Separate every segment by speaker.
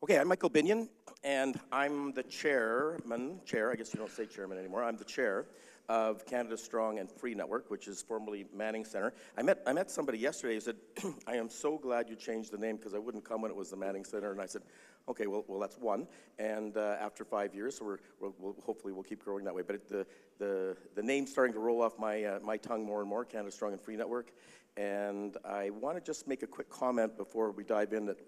Speaker 1: Okay, I'm Michael Binion, and I'm the chair, I guess you don't say chairman anymore, I'm the chair of Canada Strong and Free Network, which is formerly Manning Center. I met somebody yesterday who said, I am so glad you changed the name because I wouldn't come when it was the Manning Center, and I said, okay, well that's one, and after 5 years, so hopefully we'll keep growing that way, but the name's starting to roll off my tongue more and more, Canada Strong and Free Network, and I want to just make a quick comment before we dive in that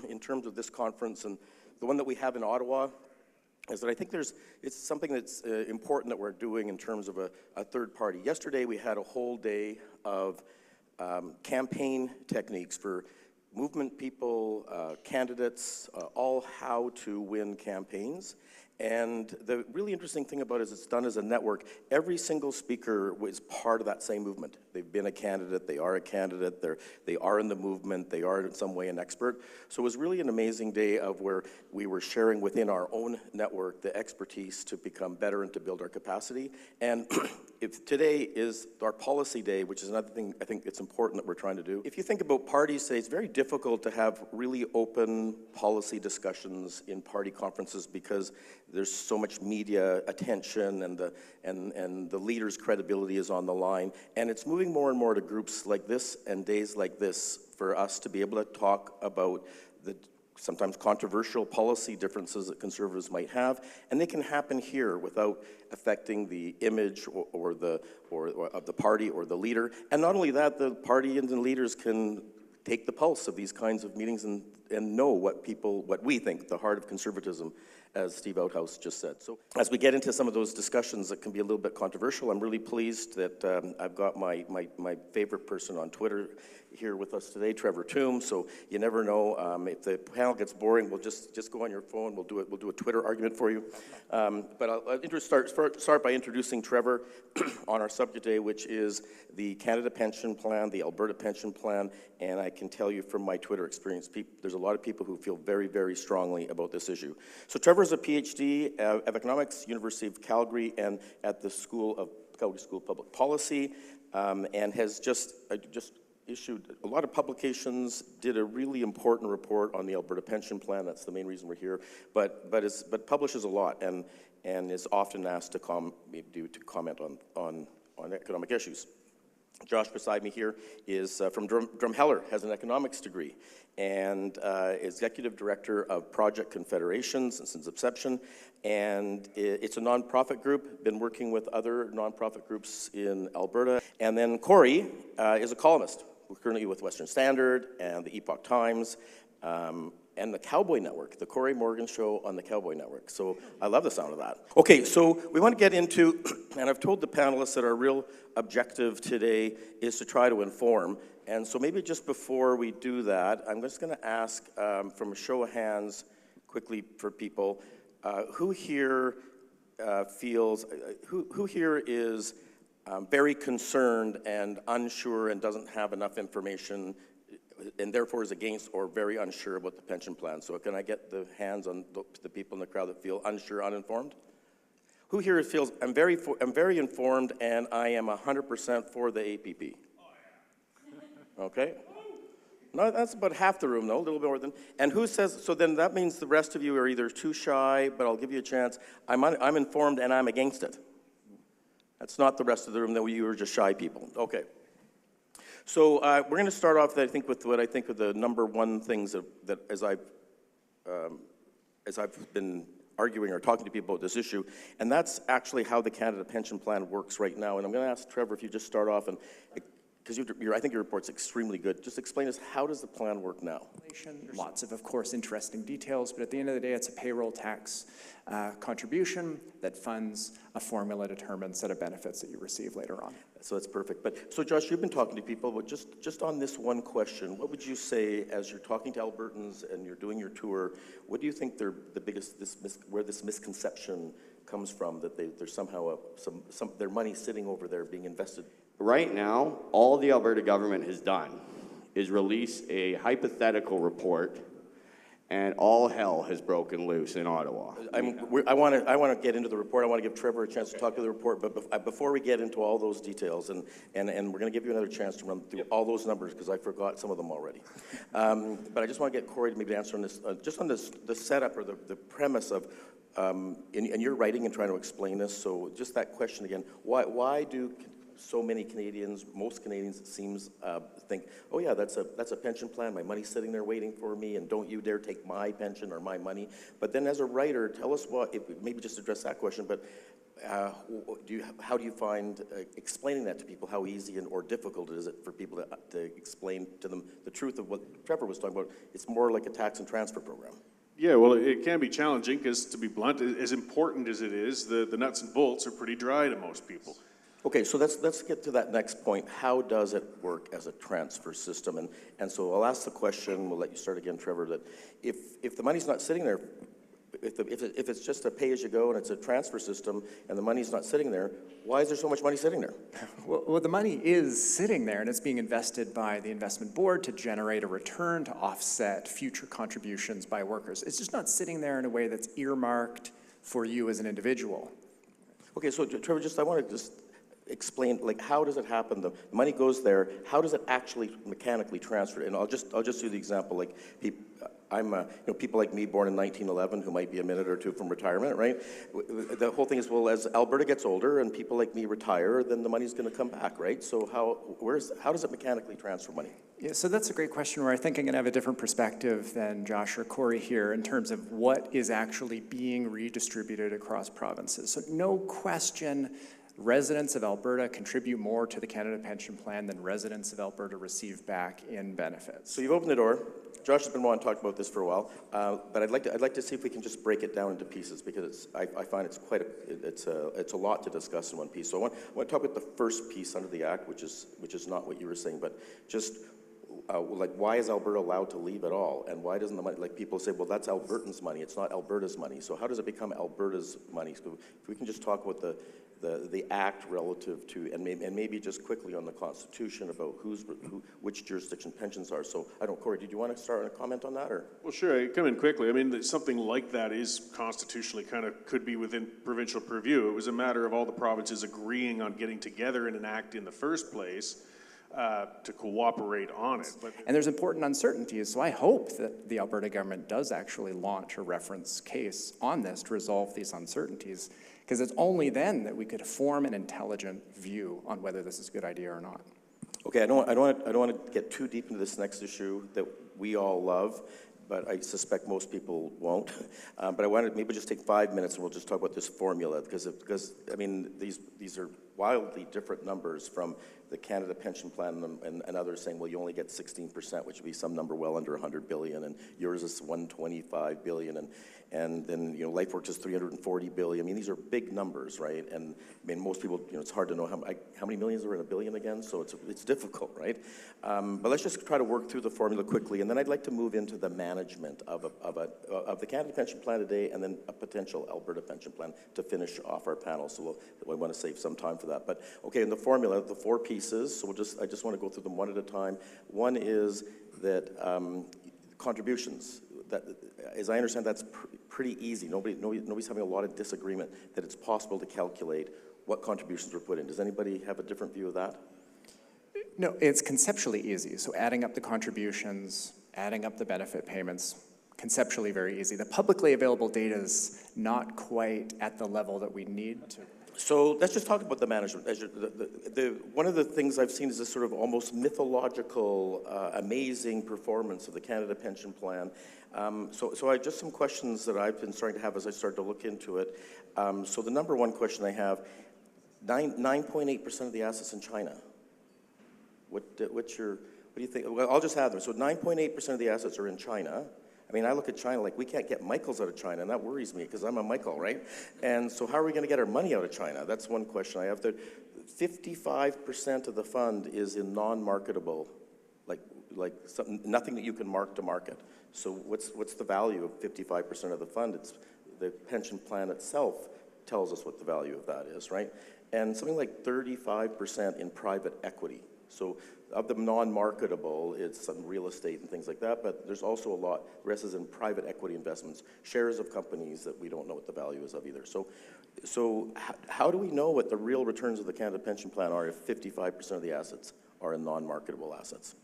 Speaker 1: in terms of this conference and the one that we have in Ottawa, is that I think it's something that's important that we're doing in terms of a third party. Yesterday we had a whole day of campaign techniques for movement people, candidates, all how to win campaigns. And the really interesting thing about it is it's done as a network. Every single speaker was part of that same movement. They've been a candidate, they are a candidate, they are in the movement, they are in some way an expert. So it was really an amazing day of where we were sharing within our own network the expertise to become better and to build our capacity. And if today is our policy day, which is another thing I think it's important that we're trying to do. If you think about parties, say it's very difficult to have really open policy discussions in party conferences because there's so much media attention and the leader's credibility is on the line. And it's moving more and more to groups like this and days like this for us to be able to talk about the sometimes controversial policy differences that Conservatives might have, and they can happen here without affecting the image or of the party or the leader. And not only that, the party and the leaders can take the pulse of these kinds of meetings and know what we think, the heart of conservatism, as Steve Outhouse just said. So as we get into some of those discussions that can be a little bit controversial, I'm really pleased that I've got my favorite person on Twitter here with us today, Trevor Tombe. So you never know, if the panel gets boring, we'll just go on your phone, we'll do a Twitter argument for you. But I'll start by introducing Trevor on our subject today, which is the Canada Pension Plan, the Alberta Pension Plan, and I can tell you from my Twitter experience, there's a lot of people who feel very, very strongly about this issue. So Trevor's a PhD of Economics, University of Calgary, and at the Calgary School of Public Policy, and has just issued a lot of publications, did a really important report on the Alberta Pension Plan. That's the main reason we're here, but publishes a lot and is often asked to comment on economic issues. Josh beside me here is from Drumheller, has an economics degree, and executive director of Project Confederations since its inception, and it's a nonprofit group, been working with other nonprofit groups in Alberta. And then Corey is a columnist, we're currently with Western Standard and the Epoch Times, and the Cowboy Network, the Corey Morgan Show on the Cowboy Network. So I love the sound of that. Okay, so we want to get into, and I've told the panelists that our real objective today is to try to inform. And so maybe just before we do that, I'm just going to ask from a show of hands quickly for people, who here who here is very concerned and unsure and doesn't have enough information and therefore is against or very unsure about the pension plan? So can I get the hands on the people in the crowd that feel unsure, uninformed? Who here feels, I'm very informed and I am 100% for the APP? Okay. No, that's about half the room though, a little bit more than, and who says, so then that means the rest of you are either too shy, but I'll give you a chance, I'm informed and I'm against it. That's not the rest of the room, that you are just shy people. Okay. So we're going to start off, I think, with what I think are the number one things that as I've been arguing or talking to people about this issue, and that's actually how the Canada Pension Plan works right now. And I'm going to ask Trevor if you just start off, and because I think your report's extremely good, just explain us, how does the plan work now?
Speaker 2: Lots of course, interesting details, but at the end of the day, it's a payroll tax contribution that funds a formula to determine set of benefits that you receive later on.
Speaker 1: So that's perfect. But so Josh, you've been talking to people, but just on this one question, what would you say as you're talking to Albertans and you're doing your tour? What do you think they're the biggest where this misconception comes from, that there's somehow their money sitting over there being invested?
Speaker 3: Right now, all the Alberta government has done is release a hypothetical report and all hell has broken loose in Ottawa.
Speaker 1: I want to get into the report. I want to give Trevor a chance to talk to the report. But before we get into all those details, and we're going to give you another chance to run through all those numbers because I forgot some of them already. But I just want to get Corey to maybe answer on this, just on this, the setup or the premise of, and you're writing and trying to explain this. So just that question again: why do so many Canadians, most Canadians, it seems, think, oh yeah, that's a pension plan, my money's sitting there waiting for me, and don't you dare take my pension or my money. But then as a writer, tell us maybe just address that question, but how do you find explaining that to people, how easy or difficult is it for people to explain to them the truth of what Trevor was talking about? It's more like a tax and transfer program.
Speaker 4: Yeah, well, it can be challenging because, to be blunt, as important as it is, the nuts and bolts are pretty dry to most people.
Speaker 1: Okay, so let's get to that next point. How does it work as a transfer system? And so I'll ask the question, we'll let you start again, Trevor, that if the money's not sitting there, if it's just a pay-as-you-go and it's a transfer system and the money's not sitting there, why is there so much money sitting there?
Speaker 2: Well, the money is sitting there, and it's being invested by the investment board to generate a return to offset future contributions by workers. It's just not sitting there in a way that's earmarked for you as an individual.
Speaker 1: Okay, so Trevor, I want to just explain, like, how does it happen? The money goes there. How does it actually mechanically transfer? And I'll just do the example. Like, people like me, born in 1911, who might be a minute or two from retirement, right? The whole thing is, well, as Alberta gets older and people like me retire, then the money's going to come back, right? So how does it mechanically transfer money?
Speaker 2: Yeah, so that's a great question where I think I'm going to have a different perspective than Josh or Corey here in terms of what is actually being redistributed across provinces. So no question, residents of Alberta contribute more to the Canada Pension Plan than residents of Alberta receive back in benefits.
Speaker 1: So you've opened the door. Josh has been wanting to talk about this for a while, but I'd like to see if we can just break it down into pieces because I find it's a lot to discuss in one piece. So I want to talk about the first piece under the Act, which is not what you were saying, but just like, why is Alberta allowed to leave at all, and why doesn't the money? Like, people say, well, that's Albertans' money. It's not Alberta's money. So how does it become Alberta's money? So if we can just talk about the Act relative to, and maybe just quickly on the Constitution about which jurisdiction pensions are. So I don't, Corey, did you want to start a comment on that, or?
Speaker 4: Well, sure, I come in quickly. I mean, something like that is constitutionally could be within provincial purview. It was a matter of all the provinces agreeing on getting together in an act in the first place to cooperate on it.
Speaker 2: And there's important uncertainties, so I hope that the Alberta government does actually launch a reference case on this to resolve these uncertainties, because it's only then that we could form an intelligent view on whether this is a good idea or not.
Speaker 1: Okay, I don't want to get too deep into this next issue that we all love, but I suspect most people won't. But I wanted to maybe just take 5 minutes and we'll just talk about this formula, because I mean, these are wildly different numbers from the Canada Pension Plan and others saying, well, you only get 16%, which would be some number well under 100 billion, and yours is 125 billion, and then, you know, LifeWorks is 340 billion. I mean, these are big numbers, right? And I mean, most people, you know, it's hard to know how many millions are in a billion again, so it's difficult, right? But let's just try to work through the formula quickly, and then I'd like to move into the management of the Canada Pension Plan today, and then a potential Alberta Pension Plan to finish off our panel. So we want to save some time for that. But okay, in the formula, the 4 pieces. So I just want to go through them one at a time. One is that contributions. That, as I understand, that's pretty easy. Nobody's having a lot of disagreement that it's possible to calculate what contributions were put in. Does anybody have a different view of that?
Speaker 2: No, it's conceptually easy. So adding up the contributions, adding up the benefit payments, conceptually very easy. The publicly available data is not quite at the level that we need to.
Speaker 1: So let's just talk about the management. One of the things I've seen is this sort of almost mythological, amazing performance of the Canada Pension Plan. So I just some questions that I've been starting to have as I started to look into it. So the number one question I have, 9.8% of the assets in China. What do you think? Well, I'll just have them. So 9.8% of the assets are in China. I mean, I look at China like we can't get Michaels out of China, and that worries me because I'm a Michael, right? And so how are we going to get our money out of China? That's one question I have. 55% of the fund is in non-marketable, like nothing that you can mark to market. So what's the value of 55% of the fund? It's the pension plan itself tells us what the value of that is, right? And something like 35% in private equity. So of the non-marketable, it's some real estate and things like that, but there's also a lot, the rest is in private equity investments, shares of companies that we don't know what the value is of either. So how do we know what the real returns of the Canada Pension Plan are if 55% of the assets are in non-marketable assets?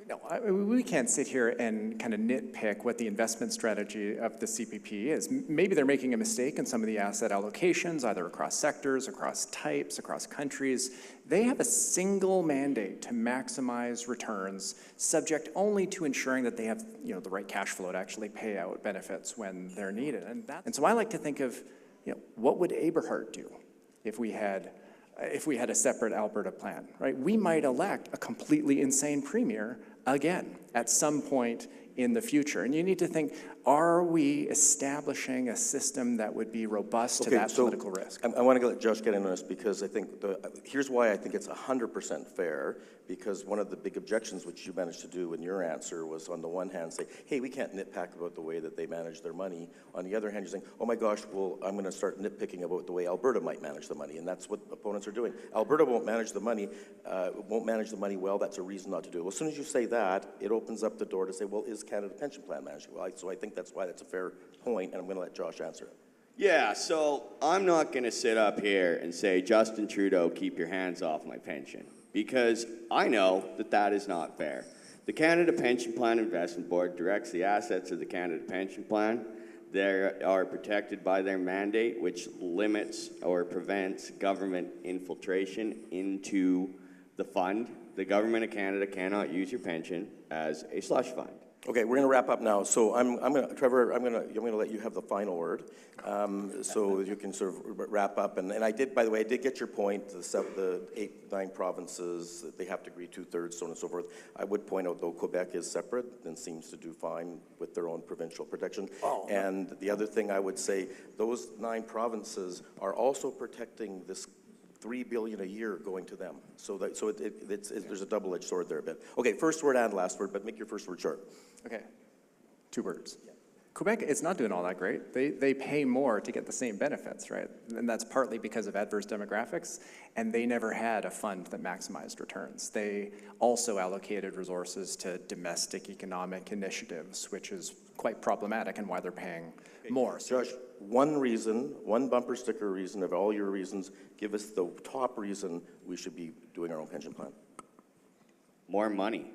Speaker 2: No, we can't sit here and kind of nitpick what the investment strategy of the CPP is. Maybe they're making a mistake in some of the asset allocations, either across sectors, across types, across countries. They have a single mandate to maximize returns, subject only to ensuring that they have, the right cash flow to actually pay out benefits when they're needed. And so I like to think of, what would Eberhard do if we had a separate Alberta plan, right? We might elect a completely insane premier again at some point in the future. And you need to think, are we establishing a system that would be robust to that political risk?
Speaker 1: I want to let Josh get in on this because I think, here's why I think it's 100% fair, because one of the big objections which you managed to do in your answer was on the one hand say, hey, we can't nitpick about the way that they manage their money. On the other hand, you're saying, oh my gosh, well, I'm going to start nitpicking about the way Alberta might manage the money, and that's what opponents are doing. Alberta won't manage the money well, that's a reason not to do it. Well, as soon as you say that, it opens up the door to say, well, is Canada Pension Plan managing well? So I think that's why that's a fair point, and I'm going to let Josh answer it.
Speaker 3: Yeah, so I'm not going to sit up here and say, Justin Trudeau, keep your hands off my pension, because I know that that is not fair. The Canada Pension Plan Investment Board directs the assets of the Canada Pension Plan. They are protected by their mandate, which limits or prevents government infiltration into the fund. The government of Canada cannot use your pension as a slush fund.
Speaker 1: Okay, we're going to wrap up now. So Trevor, I'm going to let you have the final word, so you can sort of wrap up. And I did, by the way, I did get your point. The 9 provinces, they have to agree 2/3, so on and so forth. I would point out though, Quebec is separate and seems to do fine with their own provincial protection. Oh. And the other thing I would say, those 9 provinces are also protecting this $3 billion a year going to them. So there's a double-edged sword there a bit. Okay, first word and last word, but make your first word short.
Speaker 2: Okay, 2 words. Yeah. Quebec is not doing all that great. They pay more to get the same benefits, right? And that's partly because of adverse demographics, and they never had a fund that maximized returns. They also allocated resources to domestic economic initiatives, which is quite problematic and why they're paying more. So,
Speaker 1: Josh, one bumper sticker reason of all your reasons, give us the top reason we should be doing our own pension plan.
Speaker 3: More money.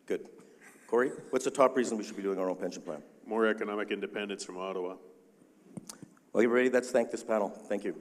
Speaker 1: Good. Corey, what's the top reason we should be doing our own pension plan?
Speaker 4: More economic independence from Ottawa.
Speaker 1: Well, everybody, let's thank this panel. Thank you.